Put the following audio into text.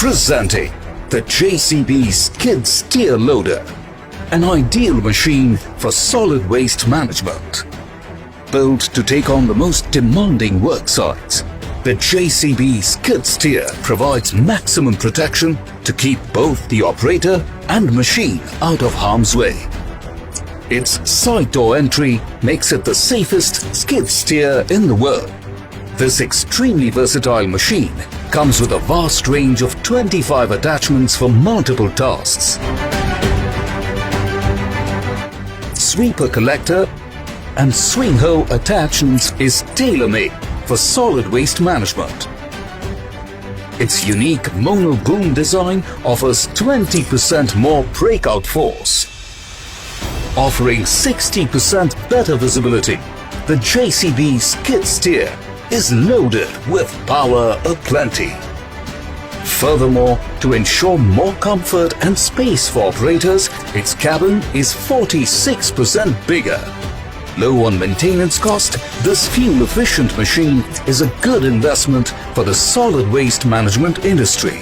Presenting the JCB Skid Steer Loader, an ideal machine for solid waste management. Built to take on the most demanding work sites, the JCB Skid Steer provides maximum protection to keep both the operator and machine out of harm's way. Its side door entry makes it the safest skid steer in the world. This extremely versatile machine comes with a vast range of 25 attachments for multiple tasks. Sweeper collector and swing hoe attachments is tailor-made for solid waste management. Its unique mono boom design offers 20% more breakout force. Offering 60% better visibility, the JCB Skid Steer is loaded with power aplenty. Furthermore, to ensure more comfort and space for operators, its cabin is 46% bigger. Low on maintenance cost, this fuel-efficient machine is a good investment for the solid waste management industry.